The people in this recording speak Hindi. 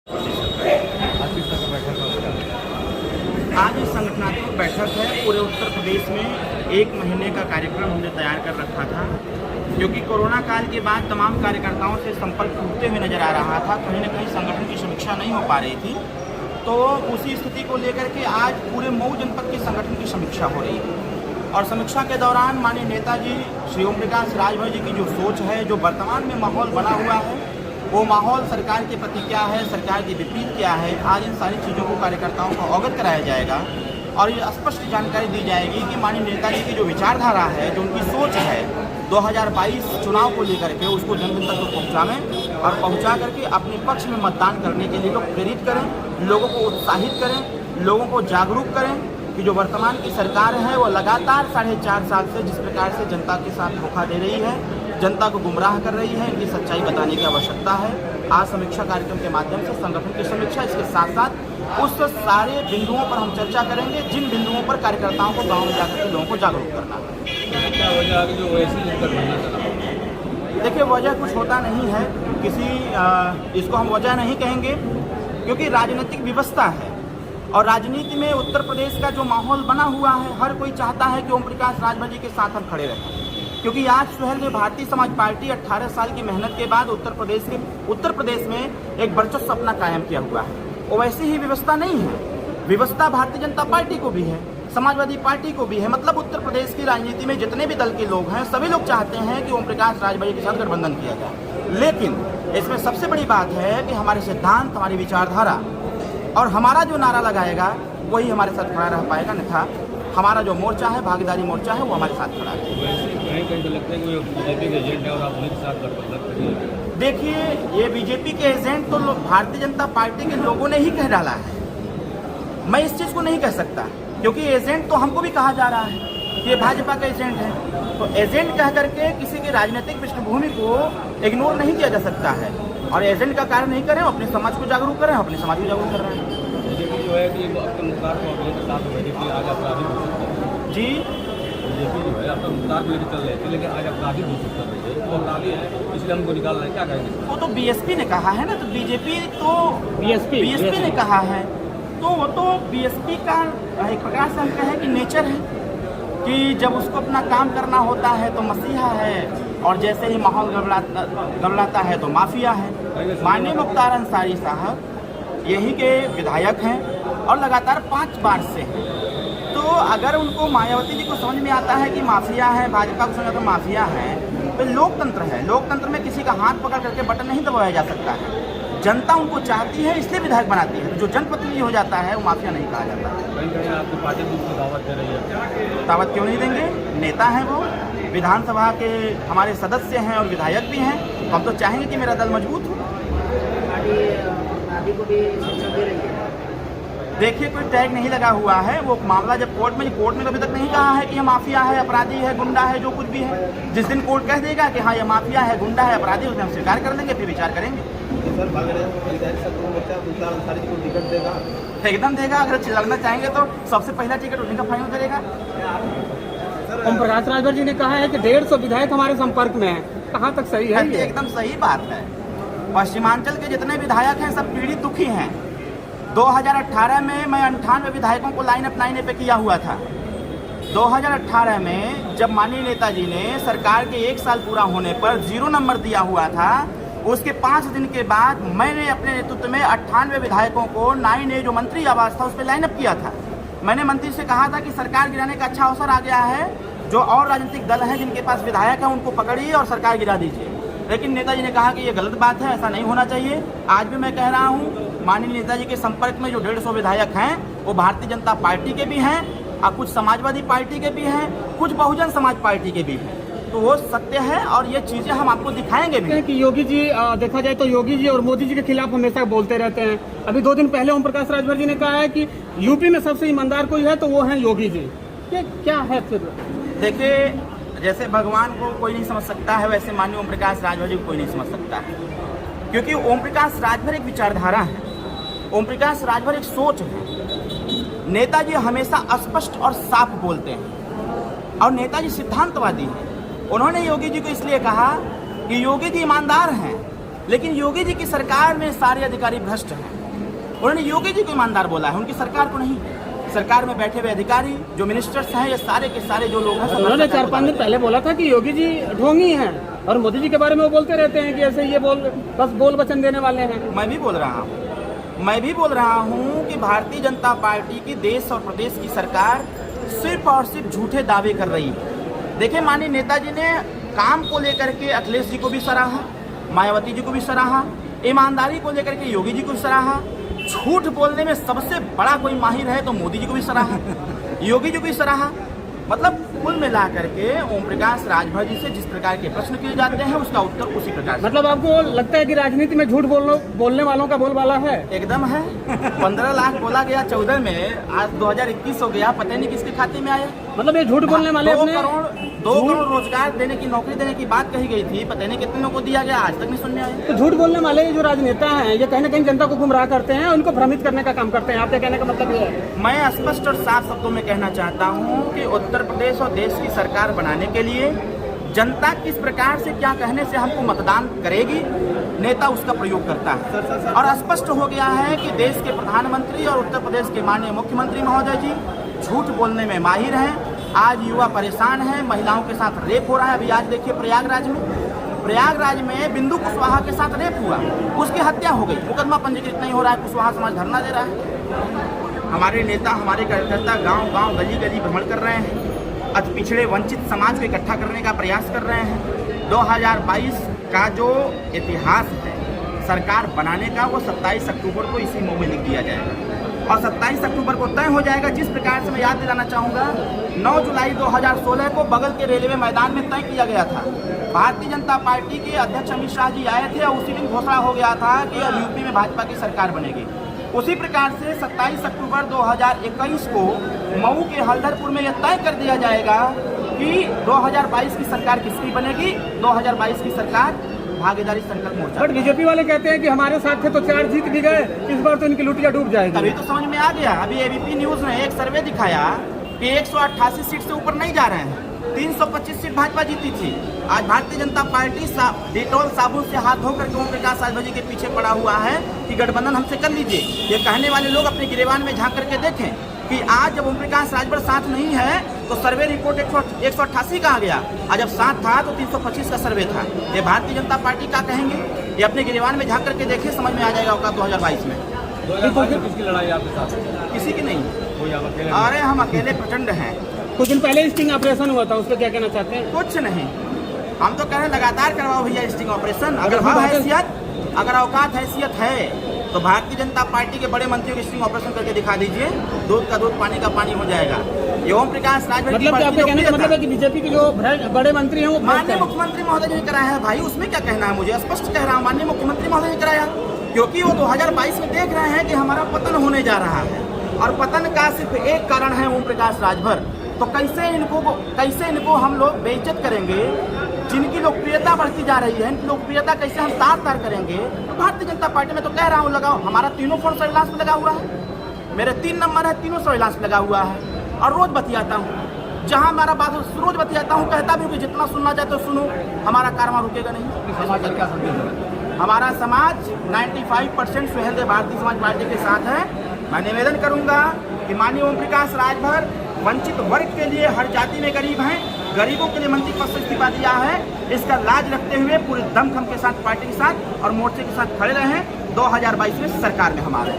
आज संगठनात्मक बैठक है। पूरे उत्तर प्रदेश में 1 महीने का कार्यक्रम हमने तैयार कर रखा था, क्योंकि कोरोना काल के बाद तमाम कार्यकर्ताओं से संपर्क टूटते हुए नजर आ रहा था। कहीं न कहीं संगठन की समीक्षा नहीं हो पा रही थी, तो उसी स्थिति को लेकर के आज पूरे मऊ जनपद के संगठन की समीक्षा हो रही है। और समीक्षा के दौरान माननीय नेताजी श्री ओम प्रकाश राजभर जी की जो सोच है, जो वर्तमान में माहौल बना हुआ है, वो माहौल सरकार के प्रति क्या है, सरकार के विपरीत क्या है, आज इन सारी चीज़ों को कार्यकर्ताओं को अवगत कराया जाएगा और ये स्पष्ट जानकारी दी जाएगी कि माननीय नेताजी की जो विचारधारा है, जो उनकी सोच है 2022 चुनाव को लेकर के, उसको जन जन तक पहुँचावें और पहुँचा करके अपने पक्ष में मतदान करने के लिए लोग प्रेरित करें, लोगों को उत्साहित करें, लोगों को जागरूक करें कि जो वर्तमान की सरकार है वो लगातार 4.5 साल से जिस प्रकार से जनता के साथ धोखा दे रही है, जनता को गुमराह कर रही है, इनकी सच्चाई बताने की आवश्यकता है। आज समीक्षा कार्यक्रम के माध्यम से संगठन की समीक्षा, इसके साथ साथ उस सारे बिंदुओं पर हम चर्चा करेंगे जिन बिंदुओं पर कार्यकर्ताओं को गाँव में जाकर के लोगों को जागरूक करना है। क्या वजह है जो वैसे देखिए, वजह कुछ होता नहीं है, इसको हम वजह नहीं कहेंगे, क्योंकि राजनीतिक व्यवस्था है और राजनीति में उत्तर प्रदेश का जो माहौल बना हुआ है, हर कोई चाहता है कि ओम प्रकाश राजभर जी के साथ हम खड़े रहें। क्योंकि आज सुहेल में भारतीय समाज पार्टी 18 साल की मेहनत के बाद उत्तर प्रदेश में एक वर्चस्व अपना कायम किया हुआ है। वो वैसी ही व्यवस्था नहीं है, व्यवस्था भारतीय जनता पार्टी को भी है, समाजवादी पार्टी को भी है। मतलब उत्तर प्रदेश की राजनीति में जितने भी दल के लोग हैं, सभी लोग चाहते हैं कि ओम प्रकाश राजभर जी के साथ गठबंधन किया जाए। लेकिन इसमें सबसे बड़ी बात है कि हमारे सिद्धांत, हमारी विचारधारा और हमारा जो नारा लगाएगा वही हमारे साथ खड़ा रह पाएगा, अन्यथा हमारा जो मोर्चा है, भागीदारी मोर्चा है, वो हमारे साथ खड़ा है। देखिए, ये बीजेपी के एजेंट तो भारतीय जनता पार्टी के लोगों ने ही कह डाला है। मैं इस चीज़ को नहीं कह सकता, क्योंकि एजेंट तो हमको भी कहा जा रहा है कि ये भाजपा का एजेंट है। तो एजेंट कह करके किसी की राजनीतिक पृष्ठभूमि को इग्नोर नहीं किया जा सकता है। और एजेंट का कार्य नहीं करें, अपने समाज को जागरूक करें, अपने समाज को जागरूक कर रहे हैं। बीजेपी जो है कि आपके मुख्तार को अगले साथ बीजेपी आज अपराधी घोषित कर रही है। जी, बीजेपी जो है आपका मुख्तार को चल रहे थे, लेकिन आज अपराधी घोषित कर रही है, तो अपराधी है, इसलिए हमको निकाल रहे हैं। क्या कहेंगे? वो तो बीएसपी ने कहा है ना, तो बीजेपी तो बीएसपी ने कहा है, तो वो तो बीएसपी का एक प्रकार से हम कहें कि नेचर है कि जब उसको अपना काम करना होता है तो मसीहा है, और जैसे ही माहौल गड़बड़ाता है तो माफिया है। माननीय मुख्तार अंसारी साहब यही के विधायक हैं और लगातार 5 बार से हैं। तो अगर उनको मायावती जी को समझ में आता है कि माफिया है, भाजपा को समझ आता है माफिया है, तो लोकतंत्र है। लोकतंत्र में किसी का हाथ पकड़ करके बटन नहीं दबाया जा सकता है। जनता उनको चाहती है, इसलिए विधायक बनाती है। जो जनप्रतिनिधि हो जाता है वो माफिया नहीं कहा जाता। कहीं आपकी पार्टी को दावत दे रही है? दावत क्यों नहीं देंगे? नेता हैं वो, विधानसभा के हमारे सदस्य हैं और विधायक भी हैं। तो हम तो चाहेंगे कि मेरा दल मजबूत हो। देखिए, कोई टैग नहीं लगा हुआ है। वो मामला जब कोर्ट में तो अभी तक नहीं कहा है कि ये माफिया है, अपराधी है, गुंडा है, जो कुछ भी है। जिस दिन कोर्ट कह देगा कि हाँ ये माफिया है, गुंडा है, अपराधी, उस दिन हम स्वीकार कर लेंगे, फिर विचार करेंगे। एकदम देगा। अगर लड़ना चाहेंगे तो सबसे पहला टिकट उन्हीं का फाइनल करेगा। ओम प्रकाश राजभर जी ने कहा है कि 150 विधायक हमारे संपर्क में हैं। कहाँ तक सही है? एकदम सही बात है। पश्चिमांचल के जितने विधायक हैं सब पीड़ित दुखी हैं। 2018 में मैं 98 विधायकों को लाइन अप 9 पे किया हुआ था। 2018 में जब माननीय नेताजी ने सरकार के 1 साल पूरा होने पर 0 नंबर दिया हुआ था, उसके 5 दिन के बाद मैंने अपने नेतृत्व में 98 विधायकों को 9A जो मंत्री आवास था उस पर लाइन अप किया था। मैंने मंत्री से कहा था कि सरकार गिराने का अच्छा अवसर आ गया है, जो और राजनीतिक दल हैं जिनके पास विधायक हैं उनको पकड़िए और सरकार गिरा दीजिए। लेकिन नेताजी ने कहा कि ये गलत बात है, ऐसा नहीं होना चाहिए। आज भी मैं कह रहा हूँ, माननीय नेताजी के संपर्क में जो 150 विधायक हैं वो भारतीय जनता पार्टी के भी हैं और कुछ समाजवादी पार्टी के भी हैं, कुछ बहुजन समाज पार्टी के भी हैं। तो वो सत्य है और ये चीजें हम आपको दिखाएंगे भी। कि योगी जी, देखा जाए तो योगी जी और मोदी जी के खिलाफ हमेशा बोलते रहते हैं। अभी 2 दिन पहले ओम प्रकाश राजभर जी ने कहा है कि यूपी में सबसे ईमानदार कोई है तो वो है योगी जी। ये क्या है फिर? देखिए, जैसे भगवान को कोई नहीं समझ सकता है, वैसे माननीय ओम प्रकाश राजभर जी को कोई नहीं समझ सकता है। क्योंकि ओम प्रकाश राजभर एक विचारधारा है, ओम प्रकाश राजभर एक सोच है। नेताजी हमेशा स्पष्ट और साफ बोलते हैं और नेताजी सिद्धांतवादी हैं। उन्होंने योगी जी को इसलिए कहा कि योगी जी ईमानदार हैं, लेकिन योगी जी की सरकार में सारे अधिकारी भ्रष्ट हैं। उन्होंने योगी जी को ईमानदार बोला है, उनकी सरकार को नहीं। सरकार में बैठे हुए अधिकारी जो मिनिस्टर्स हैं, ये सारे के सारे जो लोग हैं, उन्होंने 4-5 दिन पहले बोला था कि योगी जी ढोंगी हैं और मोदी जी के बारे में वो बोलते रहते हैं कि ऐसे ये बस बोल वचन देने वाले हैं। मैं भी बोल रहा हूँ कि भारतीय जनता पार्टी की देश और प्रदेश की सरकार सिर्फ और सिर्फ झूठे दावे कर रही है। देखिए, माननीय नेताजी ने काम को लेकर के अखिलेश जी को भी सराहा, मायावती जी को भी सराहा, ईमानदारी को लेकर के योगी जी को भी सराहा, झूठ बोलने में सबसे बड़ा कोई माहिर है तो मोदी जी को भी सराहा, योगी जी को भी सराहा। मतलब कुल मिला करके ओम प्रकाश राजभर जी से जिस प्रकार के प्रश्न किए जाते हैं उसका उत्तर उसी प्रकार से। मतलब आपको लगता है कि राजनीति में झूठ बोलने वालों का बोलबाला है? एकदम है। 15 लाख बोला गया 14 में, आज 2021 हो गया, पता नहीं किसके खाते में आया। मतलब ये झूठ बोलने वाले 2 करोड़ रोजगार देने की, नौकरी देने की बात कही गई थी, पता नहीं कितने लोगों को दिया गया, आज तक नहीं सुनने आया। तो झूठ बोलने वाले जो राजनेता हैं ये कहीं ना कहीं जनता को गुमराह करते हैं, उनको भ्रमित करने का काम करते हैं। आपके कहने का मतलब ये है? मैं स्पष्ट और साफ शब्दों में कहना चाहता हूँ कि उत्तर प्रदेश और देश की सरकार बनाने के लिए जनता किस प्रकार से क्या कहने से हमको मतदान करेगी, नेता उसका प्रयोग करता है। और स्पष्ट हो गया है कि देश के प्रधानमंत्री और उत्तर प्रदेश के माननीय मुख्यमंत्री महोदय जी झूठ बोलने में माहिर हैं। आज युवा परेशान हैं, महिलाओं के साथ रेप हो रहा है। अभी आज देखिए प्रयागराज में बिंदु कुशवाहा के साथ रेप हुआ, उसकी हत्या हो गई, मुकदमा पंजीकृत नहीं हो रहा है, कुशवाहा समाज धरना दे रहा है। हमारे नेता, हमारे कार्यकर्ता गांव-गांव, गली-गली भ्रमण कर रहे हैं, अति पिछड़े वंचित समाज को इकट्ठा करने का प्रयास कर रहे हैं। 2022 का जो इतिहास है सरकार बनाने का, वो 27 अक्टूबर को इसी मुंह में लिख दिया जाएगा और 27 अक्टूबर को तय हो जाएगा। जिस प्रकार से मैं याद दिलाना चाहूँगा, 9 जुलाई 2016 को बगल के रेलवे मैदान में तय किया गया था। भारतीय जनता पार्टी के अध्यक्ष अमित शाह जी आए थे और उसी दिन घोषणा हो गया था कि अब यूपी में भाजपा की सरकार बनेगी। उसी प्रकार से 27 अक्टूबर 2021 को मऊ के हल्दरपुर में यह तय कर दिया जाएगा कि 2022 की सरकार किसकी बनेगी। 2022 की सरकार भागीदारी संकल्प मोर्चा। बट बीजेपी वाले कहते हैं कि हमारे साथ थे तो 4 जीत भी गए, इस बार तो इनकी लुटिया डूब जाएगी। तभी तो समझ में आ गया। अभी एबीपी न्यूज ने एक सर्वे दिखाया कि 188 सीट से ऊपर नहीं जा रहे हैं, 325 सीट भाजपा जीती थी। आज भारतीय जनता पार्टी डेटॉल साबुन से हाथ धोकर ओम प्रकाश राजभर जी के पीछे पड़ा हुआ है कि गठबंधन हमसे कर लीजिए। ये कहने वाले लोग अपने गिरेबान में झांक करके देखें कि आज जब ओम प्रकाश राजभर साथ नहीं है तो सर्वे रिपोर्ट 188 का आ गया, आज जब साथ था तो 325 का सर्वे था। ये भारतीय जनता पार्टी का कहेंगे, ये अपने गिरेबान में झांक करके देखें, समझ में आ जाएगा होगा 2022 में। 2022 किसकी लड़ाई आपके साथ? किसी की नहीं। कोई आप अकेले? अरे हम अकेले प्रचंड हैं। कुछ दिन पहले स्टिंग ऑपरेशन हुआ था, उस पर क्या कहना चाहते हैं? कुछ नहीं, हम तो कह रहे हैं लगातार करवाओ भैया स्टिंग ऑपरेशन। अगर हैसियत, अगर औकात हैसियत है तो भारतीय जनता पार्टी के बड़े मंत्रियों की स्टिंग ऑपरेशन करके दिखा दीजिए, दूध का दूध, पानी का पानी हो जाएगा। ये ओम प्रकाश राजभर मतलब आपके कहने का मतलब है कि बीजेपी के जो बड़े मंत्री हैं वो माननीय मुख्यमंत्री महोदय जी ने कराया है भाई, उसमें क्या कहना है मुझे, स्पष्ट कह रहा हूँ, माननीय मुख्यमंत्री महोदय ने कराया, क्योंकि वो 2022 में देख रहे हैं कि हमारा पतन होने जा रहा है और पतन का सिर्फ एक कारण है ओम प्रकाश राजभर। तो कैसे इनको हम लोग बेइज्जत करेंगे, जिनकी लोकप्रियता बढ़ती जा रही है, इनकी लोकप्रियता कैसे हम तार करेंगे। तो भारतीय जनता पार्टी में तो कह रहा हूँ लगाओ, हमारा तीनों फोन सर्विलांस में लगा हुआ है, मेरे 3 नंबर है, तीनों सर्विलांस में लगा हुआ है और रोज बतियाता हूँ। जहाँ हमारा बात रोज बतियाता हूँ, कहता भी हूँ कि जितना सुनना चाहते हो सुनो, हमारा कारवां रुकेगा नहीं। समाज का क्या संदेश है? हमारा समाज 95% सुहेलदेव भारतीय समाज पार्टी के साथ है। मैं निवेदन करूंगा कि माननीय ओम प्रकाश राजभर वंचित वर्ग के लिए हर जाति में गरीब हैं, गरीबों के लिए मंत्री पद से इस्तीफा दिया है, इसका लाज रखते हुए पूरे दमखम के साथ पार्टी के साथ और मोर्चे के साथ खड़े रहे। 2022 में सरकार में हमारे